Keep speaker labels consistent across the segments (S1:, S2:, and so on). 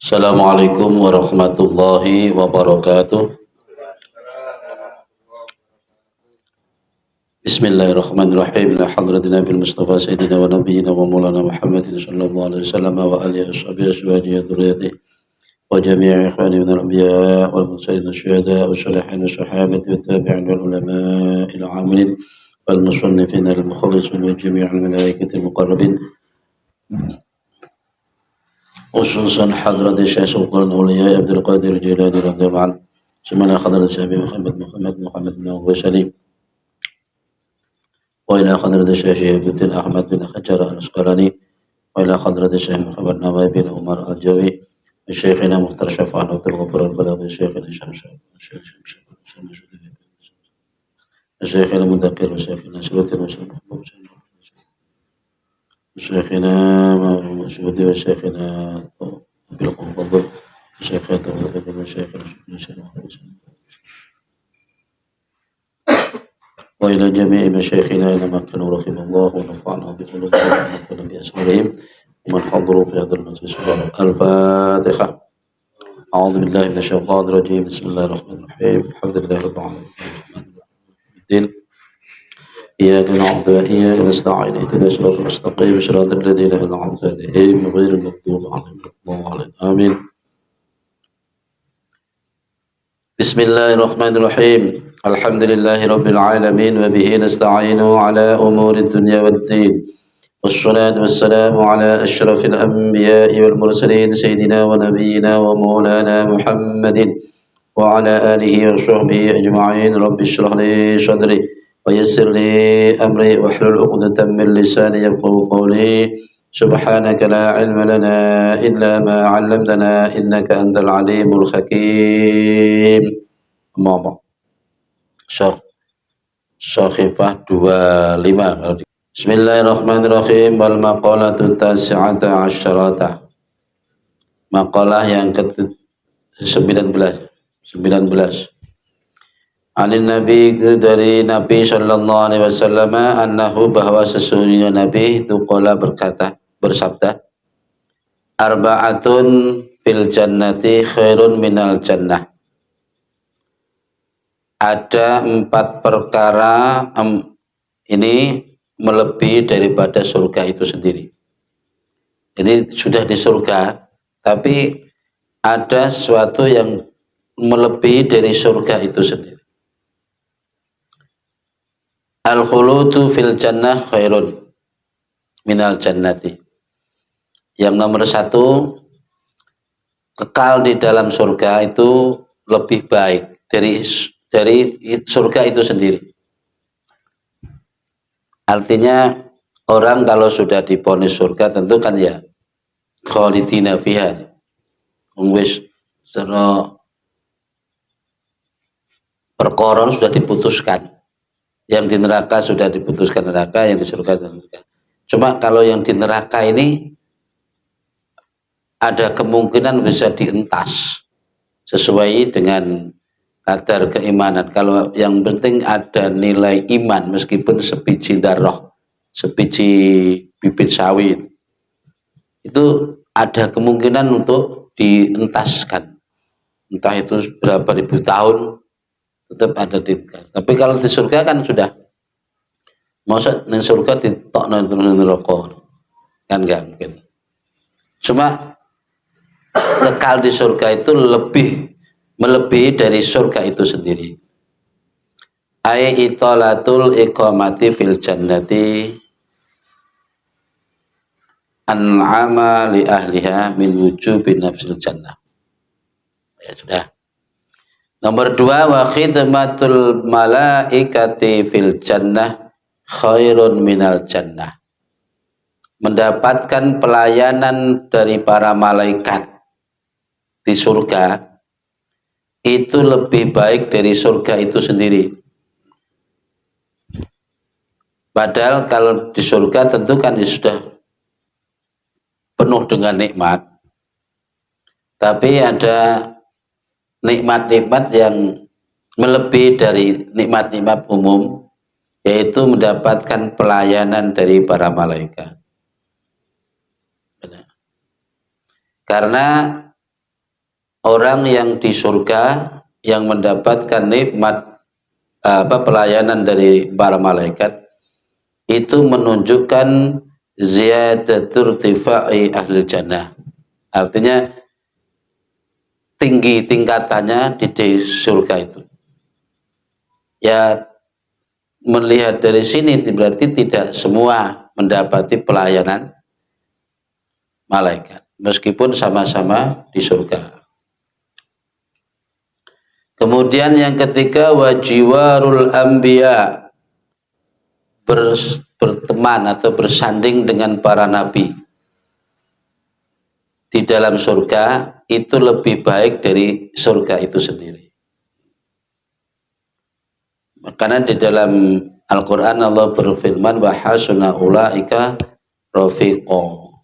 S1: Assalamualaikum warahmatullahi wabarakatuh. Bismillahirrahmanirrahim. La hadratina bil Mustafa Sayyidina wa Nabiyyina wa Maulana Muhammadin sallallahu alaihi wasallam wa alihi washabihi aswajihi dzurriyyatihi wa jami'i ikhwani min al-anbiya wal mursalin wasyuhada wassalihin wassahabati wat tabi'in wal ulama ila amilin wal musannifin al mukhlisin wa jami'il malaikati muqarrabin khususan hadrat Syekh Sultan Auliya Abdul Qadir Jilani radhiyallahu anhu. Semana hadrat Syekh Muhammad bin Salim وإلى حضرة الشيخ عبد أحمد بن حجر الأسقلاني وإلى حضرة الشيخ محمد نواف بن عمر الجوي الشيخنا مختار شفاعة عبد الغفور البلاغي الشيخنا الشيخنا المذكر والشيخنا شروط الشيخنا مسعود والشيخنا بالقبض الشيخنا توفيق والشيخنا وإلى جميع مشايخنا إنما كانوا رحم الله ونفعنا بقلوبهم ونفعنا بأسمائهم ومن حضروا في هذا المجلس. الفاتحة. أعوذ بالله من الشيطان الرجيم. بسم الله الرحمن الرحيم. الحمد لله رب العالمين. إياك نعبد وإياك نستعين اهدنا الصراط المستقيم صراط الذين أنعمت عليهم غير المغضوب عليهم. آمين. بسم الله الرحمن الرحيم. الحمد لله رب العالمين وبه نستعين على أمور الدنيا والدين والصلاة والسلام على أشرف الأنبياء والمرسلين سيدنا ونبينا ومولانا محمد وعلى آله وصحبه أجمعين. رب اشرح لي صدري ويسر لي أمري واحلل عقدة من لساني يفقهوا قولي. سبحانك لا علم لنا إلا ما علمتنا إنك أنت العليم الحكيم. أما بعد. Syarifah 25. Bismillahirrahmanirrahim. Wal maqalatu tasi'ata asyarata. Maqalah yang ke-19. Anin Nabi, dari Nabi sallallahu alaihi wasallam, annahu, bahwa sesungguhnya Nabi itu qala bersabda, arba'atun fil jannati khairun minal jannah. Ada 4 perkara ini melebihi daripada surga itu sendiri. Ini sudah di surga, tapi ada sesuatu yang melebihi dari surga itu sendiri. Al-khuludu fil jannah khairun minal jannati. Yang nomor 1, kekal di dalam surga itu lebih baik dari surga itu sendiri. Artinya orang kalau sudah divonis surga tentu kan ya khalidina fiha, wis secara perkara sudah diputuskan. Yang di neraka sudah diputuskan neraka, yang di surga neraka. Cuma kalau yang di neraka ini ada kemungkinan bisa dientas sesuai dengan kadar keimanan. Kalau yang penting ada nilai iman, meskipun sebiji darah, sebiji bibit sawit, itu ada kemungkinan untuk dientaskan. Entah itu berapa ribu tahun, tetap ada dientas. Tapi kalau di surga kan sudah, masa di surga ditok nang neraka kan nggak mungkin. Cuma kekal di surga itu melebihi dari surga itu sendiri. Ai itolatul iqamati fil jannati an'ama li ahliha min wujubi nafsil jannah. Ya sudah. Nomor 2, wa khidmatul malaikati fil jannah khairun minal jannah. Mendapatkan pelayanan dari para malaikat di surga itu lebih baik dari surga itu sendiri. Padahal kalau di surga tentu kan sudah penuh dengan nikmat. Tapi ada nikmat-nikmat yang melebihi dari nikmat-nikmat umum, yaitu mendapatkan pelayanan dari para malaikat. Karena orang yang di surga yang mendapatkan nikmat pelayanan dari para malaikat itu menunjukkan ziyadatul irtifai ahli jannah. Artinya tinggi tingkatannya di surga itu. Ya, melihat dari sini berarti tidak semua mendapati pelayanan malaikat meskipun sama-sama di surga. Kemudian yang ketiga, wajiwarul anbiya, berteman atau bersanding dengan para nabi di dalam surga itu lebih baik dari surga itu sendiri. Karena di dalam Al-Quran Allah berfirman wa hasuna ulaika rafiqo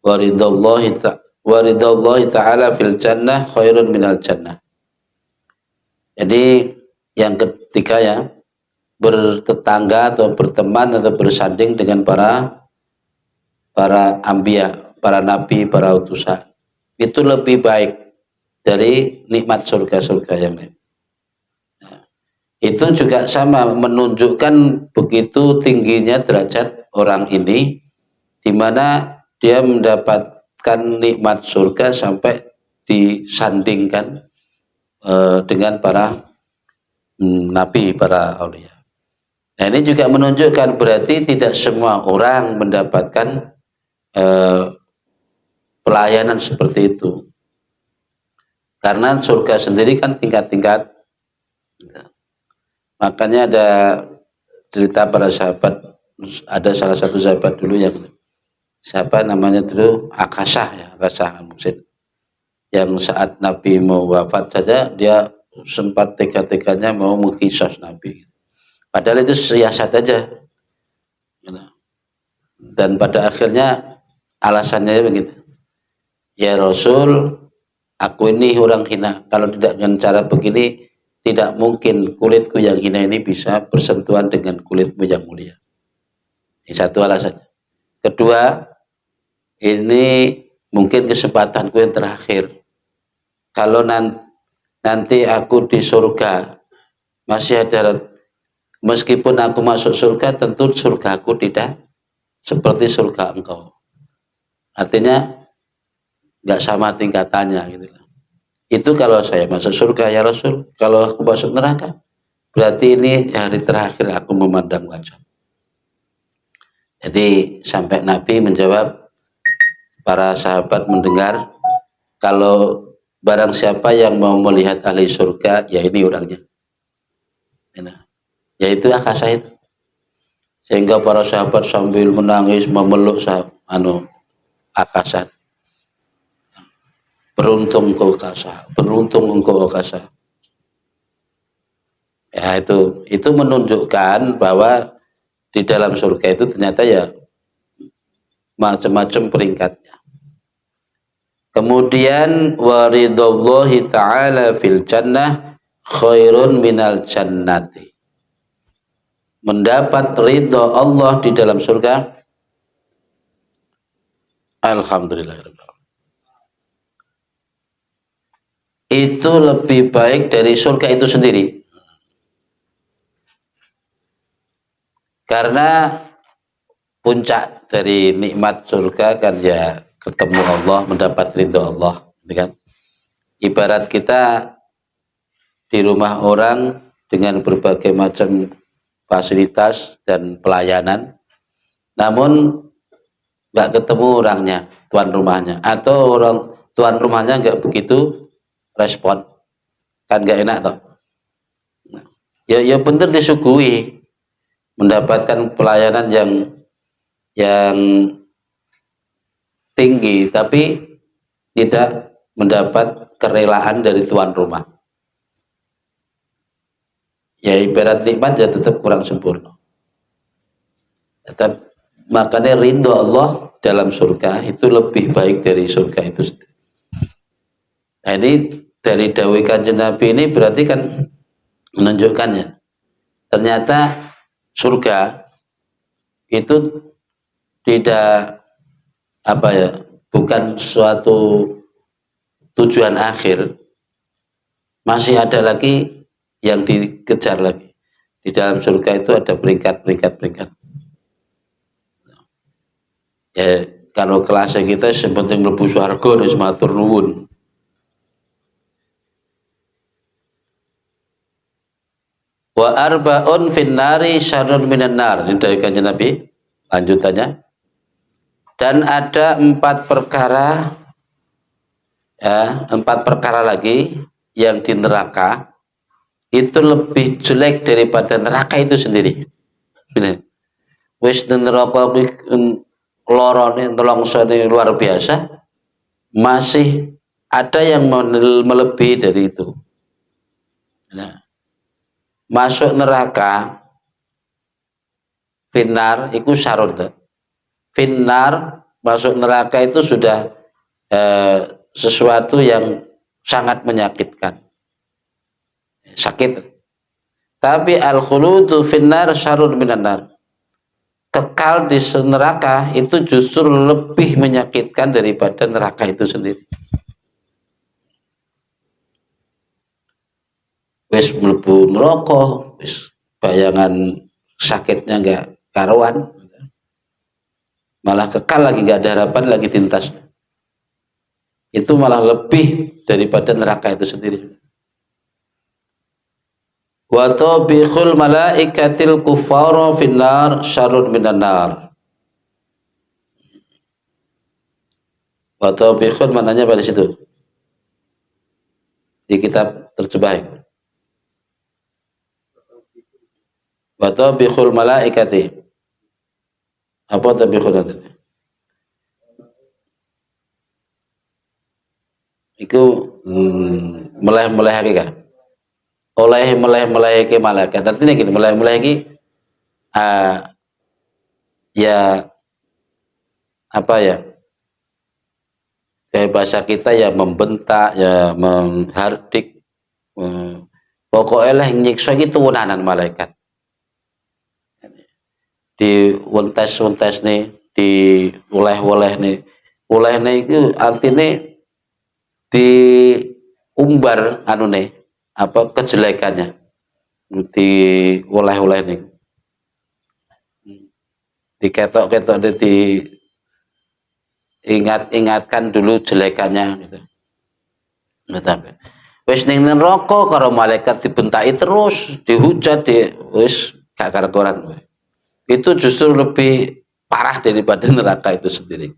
S1: waridallahi ta'ala fil jannah khairun minal jannah. Jadi yang ketiga ya, bertetangga atau berteman atau bersanding dengan para anbiya, para nabi, para utusan itu lebih baik dari nikmat surga-surga yang lain. Itu juga sama menunjukkan begitu tingginya derajat orang ini, di mana dia mendapatkan nikmat surga sampai disandingkan dengan para nabi, para aulia. Nah, ini juga menunjukkan berarti tidak semua orang mendapatkan pelayanan seperti itu. Karena surga sendiri kan tingkat-tingkat. Makanya ada cerita para sahabat, ada salah satu sahabat dulu yang siapa namanya dulu Akasah ya, Akasah Al-Muksin, yang saat Nabi mau wafat saja dia sempat tega-teganya mau mengkisos Nabi, padahal itu siasat aja, dan pada akhirnya alasannya begitu, ya Rasul, aku ini orang hina, kalau tidak dengan cara begini tidak mungkin kulitku yang hina ini bisa bersentuhan dengan kulitmu yang mulia. Ini satu alasannya. Kedua, ini mungkin kesempatanku yang terakhir. Kalau nanti aku di surga masih ada, meskipun aku masuk surga, tentu surgaku tidak seperti surga engkau. Artinya nggak sama tingkatannya gitu. Itu kalau saya masuk surga ya Rasul. Kalau aku masuk neraka, berarti ini hari terakhir aku memandang wajah. Jadi sampai Nabi menjawab, para sahabat mendengar, kalau barang siapa yang mau melihat ahli surga, ya ini orangnya. Ya itu Akasah itu. Sehingga para sahabat sambil menangis memeluk Akasah. Beruntung engkau Akasah, beruntung engkau Akasah. Ya itu menunjukkan bahwa di dalam surga itu ternyata ya macam-macam peringkatnya. Kemudian waridallahi ta'ala fil jannah khairun minal jannati. Mendapat ridha Allah di dalam surga, alhamdulillah, itu lebih baik dari surga itu sendiri. Karena puncak dari nikmat surga kan ya ketemu Allah, mendapat ridha Allah, kan? Ibarat kita di rumah orang dengan berbagai macam fasilitas dan pelayanan, namun nggak ketemu orangnya, tuan rumahnya, atau orang tuan rumahnya nggak begitu respon, kan nggak enak toh. Ya bener disuguhi mendapatkan pelayanan yang tinggi, tapi tidak mendapat kerelaan dari tuan rumah. Ya ibarat nikmat ya tetap kurang sempurna. Tetap, makanya ridho Allah dalam surga itu lebih baik dari surga itu sendiri. Nah, ini dari dawai Kanjeng Nabi ini berarti kan menunjukkannya ternyata surga itu tidak bukan suatu tujuan akhir, masih ada lagi yang dikejar lagi. Di dalam surga itu ada peringkat. Ya, kalau kelasnya kita seperti mlebu swarga wis matur nuwun. Wa arba'un finnari syarrun minan nar. Ini dari kanjeng Nabi. Lanjutannya. Dan ada 4 perkara, ya, 4 perkara lagi yang di neraka itu lebih jelek daripada neraka itu sendiri. Wis neraka lorone nelongsone luar biasa, masih ada yang melebihi dari itu. Nah, masuk neraka finnar itu syarat. Finnar masuk neraka itu sudah sesuatu yang sangat menyakitkan, sakit. Tapi al-khuludu finnar syarrun minan nar. Kekal di neraka itu justru lebih menyakitkan daripada neraka itu sendiri. Wis mlebu neraka, wis bayangan sakitnya enggak karuan, malah kekal lagi, enggak ada harapan lagi tintas. Itu malah lebih daripada neraka itu sendiri. Wa tabikhul malaikatil kuffara finnar syarrun minan nar. Wa tabikhul mananya pada situ di kitab terjemah. Wa tabikhul malaikati. Apa tabikhul itu? Iku meleh-meleh hakika. Meleh ke malaikat. Artinya gini, meleh iki ya apa ya? Kayak bahasa kita ya membentak, ya menghardik, pokoknya lah nyiksa itu wenanan malaikat. Di wentes nih, di oleh nih itu artinya di umbar anu nih apa kejelekannya, di oleh nih, diketok di ingatkan dulu jelekannya gitu. Wis ning neraka karo malaikat dibentaki terus, dihujat, wis gak karuan. Itu justru lebih parah daripada neraka itu sendiri.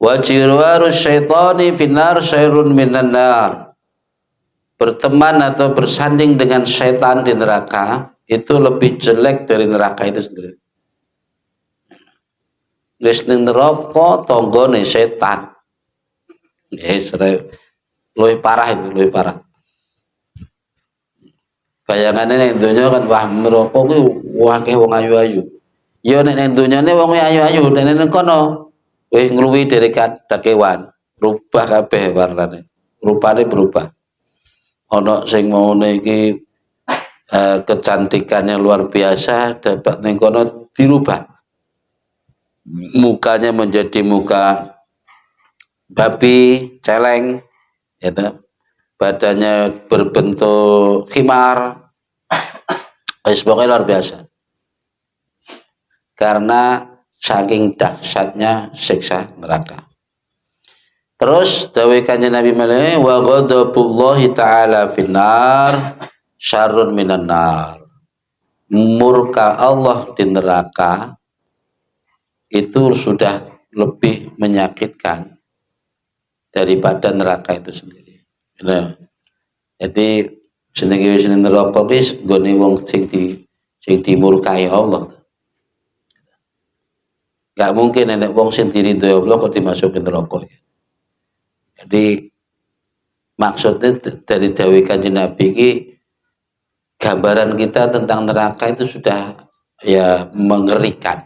S1: Wa jirwaru syaitani finnar syairun minan nar. Berteman atau bersanding dengan syaitan di neraka itu lebih jelek dari neraka itu sendiri. Wis ning neraka tanggane setan. Luwih parah itu, luwih parah. Bayangannya ning donya kan wah neraka kuwi akeh wong ayu-ayu. Ya nek ning donyane wong ayu-ayu, nek ning kono wis ngluwi dari kewan, rubah kabeh warnane. Rupane berubah. Ana sing maune iki kecantikannya luar biasa, dapat ning kono dirubah. Mukanya menjadi muka babi, celeng, gitu. Badannya berbentuk khimar, pokoknya luar biasa. Karena saking dahsyatnya siksa neraka. Terus dawuh kanjeng Nabi malih wa ghadabullahi ta'ala finnar syarrun minan nar. Murka Allah di neraka itu sudah lebih menyakitkan daripada neraka itu sendiri. Nah, jadi senenge wis ning neraka wis nggone wong sing dimurkai Allah. Gak mungkin nek wong sing diridhoi Allah kok dimasukin neraka. Jadi maksudnya dari dawuh Kanjeng Nabi iki gambaran kita tentang neraka itu sudah ya mengerikan.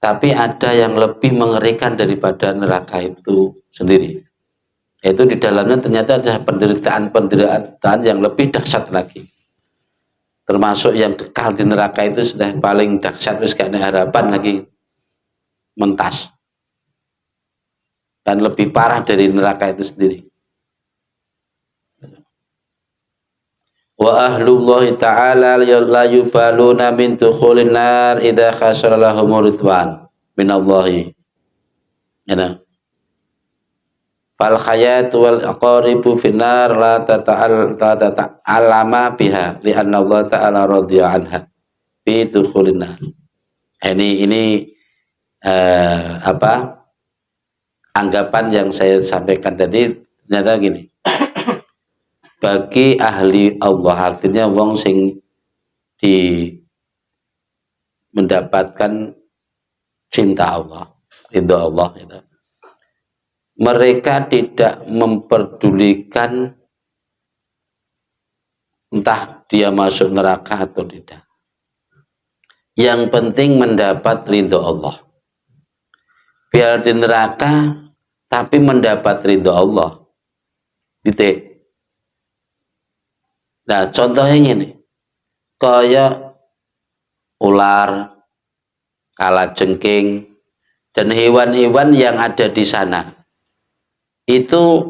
S1: Tapi ada yang lebih mengerikan daripada neraka itu sendiri. Yaitu di dalamnya ternyata ada penderitaan yang lebih dahsyat lagi. Termasuk yang kekal di neraka itu sudah paling dahsyat, wis gak ada harapan lagi mentas. dan lebih parah dari neraka itu sendiri. Wa ahlullahi ta'ala la yubaluna min dukhulin nar idza khasara lahumur ridwan minallahi. Ya. Fal hayat wal aqaribu finnar la tata'allama biha li anna Allah ta'ala radhiya anha fi dukhulin nar. Ini anggapan yang saya sampaikan tadi ternyata gini. Bagi ahli Allah, artinya wong sing di mendapatkan cinta Allah, ridho Allah gitu. Mereka tidak memperdulikan entah dia masuk neraka atau tidak. Yang penting mendapat ridho Allah. Biar di neraka tapi mendapat ridho Allah. Gitu. Nah, contohnya ini, kayak ular, kalajengking, dan hewan-hewan yang ada di sana. Itu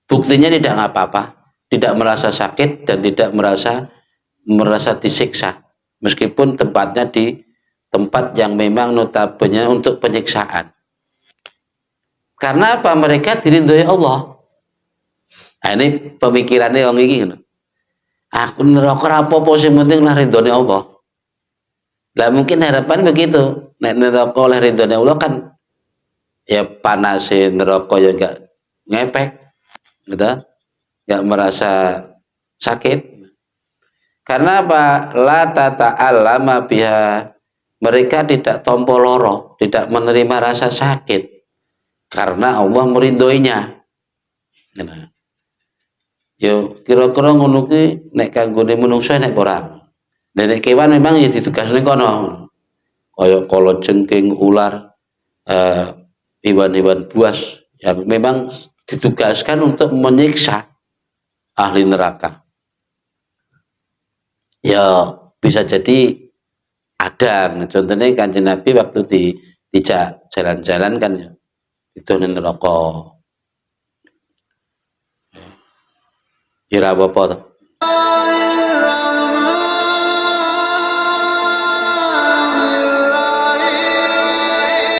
S1: buktinya tidak apa-apa, tidak merasa sakit dan tidak merasa disiksa. Meskipun tempatnya di tempat yang memang notabene untuk penyiksaan. Karena apa? Mereka diridhoi Allah. Nah, ini pemikirannya orang ini. Aku neraka apa-apa sing penting lah ridhone Allah. Lah mungkin harapan begitu. Nek neraka oleh ridhone Allah kan ya panas neraka ya enggak ngepek, gitu. Enggak merasa sakit. Karena apa? La tata'allama biha. Mereka tidak tompo loro, tidak menerima rasa sakit. Karena Allah meridhoinya. Nah. Yo kira-kira ngono ki nek kanggone manungsa nek ora. Nek kewan memang ya ditugasne kono. Kaya kalajengking, ular, hewan-hewan buas yang memang ditugaskan untuk menyiksa ahli neraka. Ya bisa jadi ada. Contohnya Kanjeng Nabi waktu dijak jalan-jalan kan ya. Itu neraka. Kira apa-apa.